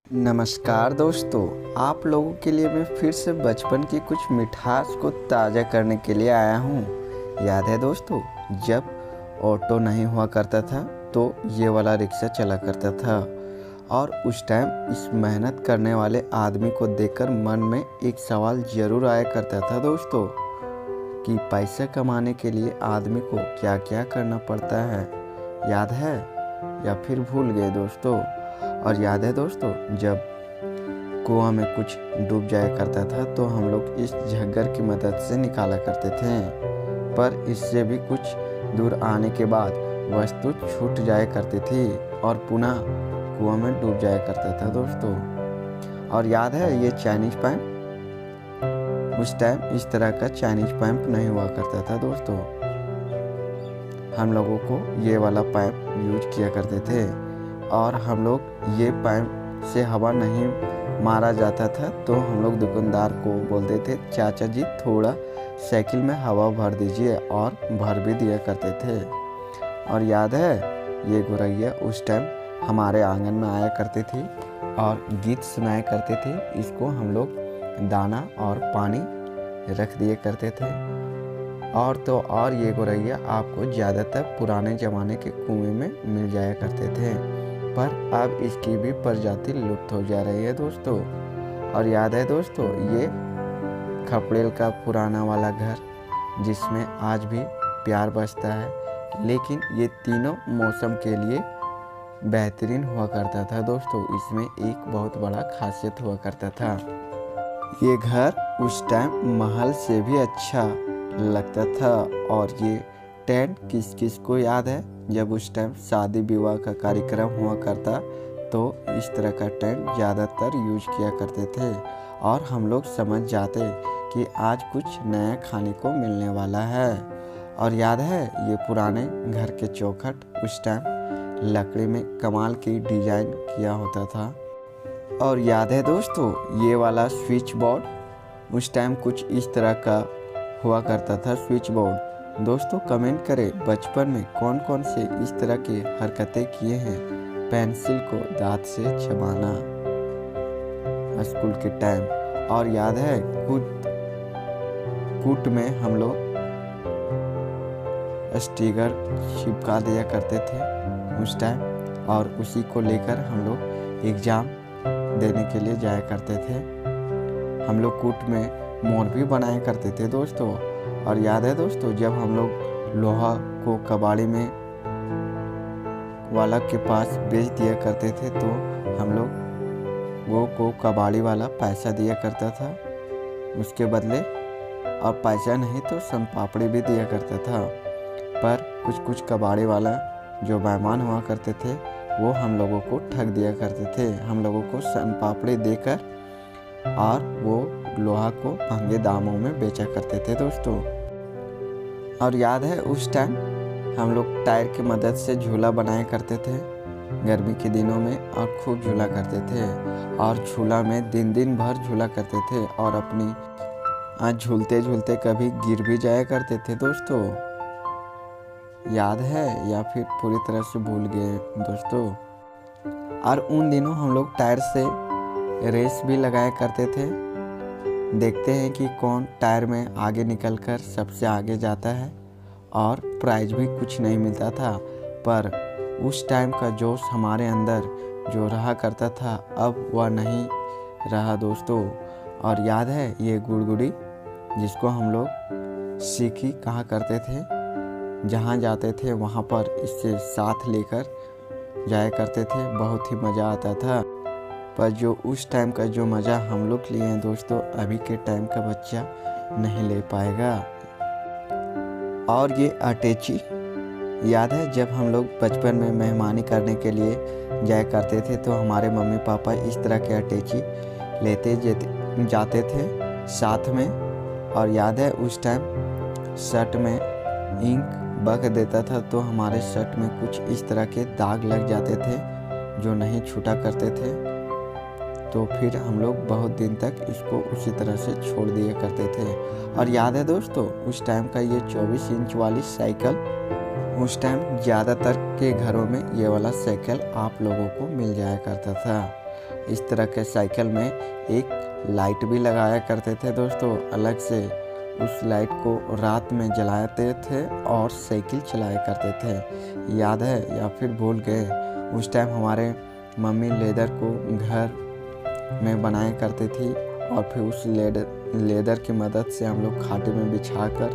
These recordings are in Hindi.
नमस्कार दोस्तों, आप लोगों के लिए मैं फिर से बचपन की कुछ मिठास को ताज़ा करने के लिए आया हूँ। याद है दोस्तों, जब ऑटो नहीं हुआ करता था तो ये वाला रिक्शा चला करता था और उस टाइम इस मेहनत करने वाले आदमी को देखकर मन में एक सवाल ज़रूर आया करता था दोस्तों कि पैसा कमाने के लिए आदमी को क्या क्या करना पड़ता है। याद है या फिर भूल गए दोस्तों? और याद है दोस्तों, जब कुआं में कुछ डूब जाया करता था तो हम लोग इस झग्गर की मदद से निकाला करते थे, पर इससे भी कुछ दूर आने के बाद वस्तु छूट जाया करती थी और पुनः कुआं में डूब जाया करता था दोस्तों। और याद है ये चाइनीज पाइप? उस टाइम इस तरह का चाइनीज पाइप नहीं हुआ करता था दोस्तों। हम लोगों को ये वाला पाइप यूज किया करते थे और हम लोग ये पाइप से हवा नहीं मारा जाता था तो हम लोग दुकानदार को बोलते थे, चाचा जी थोड़ा साइकिल में हवा भर दीजिए, और भर भी दिया करते थे। और याद है ये गौरैया उस टाइम हमारे आंगन में आया करती थी और गीत सुनाया करते थे। इसको हम लोग दाना और पानी रख दिए करते थे। और ये गौरैया आपको ज़्यादातर पुराने ज़माने के कुएं में मिल जाया करते थे, पर अब इसकी भी प्रजाति लुप्त हो जा रही है दोस्तों। और याद है दोस्तों ये खपड़ेल का पुराना वाला घर जिसमें आज भी प्यार बसता है, लेकिन ये तीनों मौसम के लिए बेहतरीन हुआ करता था दोस्तों। इसमें एक बहुत बड़ा खासियत हुआ करता था, ये घर उस टाइम महल से भी अच्छा लगता था। और ये टेंट किस किस को याद है? जब उस टाइम शादी विवाह का कार्यक्रम हुआ करता तो इस तरह का टेंट ज़्यादातर यूज किया करते थे और हम लोग समझ जाते कि आज कुछ नया खाने को मिलने वाला है। और याद है ये पुराने घर के चौखट उस टाइम लकड़ी में कमाल की डिजाइन किया होता था। और याद है दोस्तों ये वाला स्विच बोर्ड उस टाइम कुछ इस तरह का हुआ करता था स्विच बोर्ड। दोस्तों कमेंट करें बचपन में कौन कौन से इस तरह की हरकतें किए हैं। पेंसिल को दांत से चबाना स्कूल के टाइम। और याद है कूट में हम लोग स्टिकर चिपका दिया करते थे उस टाइम, और उसी को लेकर हम लोग एग्ज़ाम देने के लिए जाया करते थे। हम लोग कूट में मोर भी बनाया करते थे दोस्तों। और याद है दोस्तों जब हम लोग लोहा को कबाड़ी में वाला के पास बेच दिया करते थे तो हम लोग वो को कबाड़ी वाला पैसा दिया करता था उसके बदले, और पैसा नहीं तो सन पापड़ी भी दिया करता था। पर कुछ कबाड़ी वाला जो बेईमान हुआ करते थे वो हम लोगों को ठग दिया करते थे। हम लोगों को सन पापड़ी देकर और वो लोहा को महंगे दामों में बेचा करते थे दोस्तों। और याद है उस टाइम हम लोग टायर की मदद से झूला बनाया करते थे गर्मी के दिनों में, और खूब झूला करते थे और झूला में दिन भर झूला करते थे और अपनी आज झूलते झूलते कभी गिर भी जाया करते थे दोस्तों। याद है या फिर पूरी तरह से भूल गए दोस्तों? और उन दिनों हम लोग टायर से रेस भी लगाया करते थे, देखते हैं कि कौन टायर में आगे निकलकर सबसे आगे जाता है। और प्राइज भी कुछ नहीं मिलता था, पर उस टाइम का जोश हमारे अंदर जो रहा करता था अब वह नहीं रहा दोस्तों। और याद है ये गुड़गुड़ी जिसको हम लोग सीखी कहा करते थे, जहाँ जाते थे वहाँ पर इससे साथ लेकर जाया करते थे, बहुत ही मज़ा आता था। पर जो उस टाइम का जो मज़ा हम लोग लिए हैं दोस्तों अभी के टाइम का बच्चा नहीं ले पाएगा। और ये अटैची याद है जब हम लोग बचपन में मेहमानी करने के लिए जाया करते थे तो हमारे मम्मी पापा इस तरह के अटैची लेते जाते थे साथ में। और याद है उस टाइम शर्ट में इंक बग देता था तो हमारे शर्ट में कुछ इस तरह के दाग लग जाते थे जो नहीं छूटा करते थे, तो फिर हम लोग बहुत दिन तक इसको उसी तरह से छोड़ दिया करते थे। और याद है दोस्तों उस टाइम का ये 24 इंच वाली साइकिल, उस टाइम ज़्यादातर के घरों में ये वाला साइकिल आप लोगों को मिल जाया करता था। इस तरह के साइकिल में एक लाइट भी लगाया करते थे दोस्तों अलग से। उस लाइट को रात में जलाते थे और साइकिल चलाया करते थे। याद है या फिर भूल गए? उस टाइम हमारे मम्मी लेदर को घर में बनाया करती थी और फिर उस लेदर की मदद से हम लोग खाटे में बिछाकर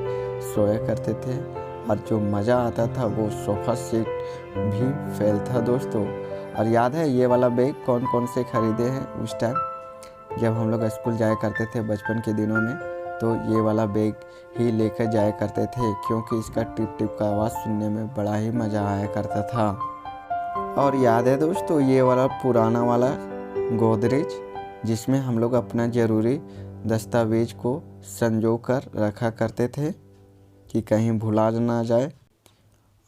सोया करते थे और जो मज़ा आता था वो सोफ़ा सेट भी फेल था दोस्तों। और याद है ये वाला बैग कौन कौन से ख़रीदे हैं उस टाइम जब हम लोग स्कूल जाया करते थे बचपन के दिनों में? तो ये वाला बैग ही लेकर जाया करते थे क्योंकि इसका टिप टिप का आवाज़ सुनने में बड़ा ही मज़ा आया करता था। और याद है दोस्तों ये वाला पुराना वाला गोदरेज जिसमें हम लोग अपना ज़रूरी दस्तावेज को संजो कर रखा करते थे कि कहीं भुला ना जाए।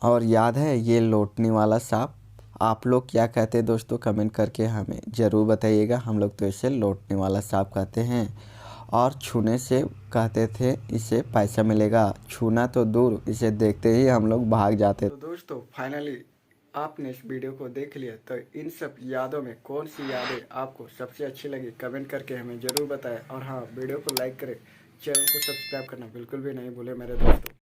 और याद है ये लौटने वाला सांप? आप लोग क्या कहते हैं दोस्तों? कमेंट करके हमें ज़रूर बताइएगा। हम लोग तो इसे लौटने वाला सांप कहते हैं। और छूने से कहते थे इसे पैसा मिलेगा, छूना तो दूर इसे देखते ही हम लोग भाग जाते। तो दोस्तों फाइनली आपने इस वीडियो को देख लिया, तो इन सब यादों में कौन सी यादें आपको सबसे अच्छी लगी कमेंट करके हमें ज़रूर बताएं। और हाँ, वीडियो को लाइक करें, चैनल को सब्सक्राइब करना बिल्कुल भी नहीं भूलें मेरे दोस्तों।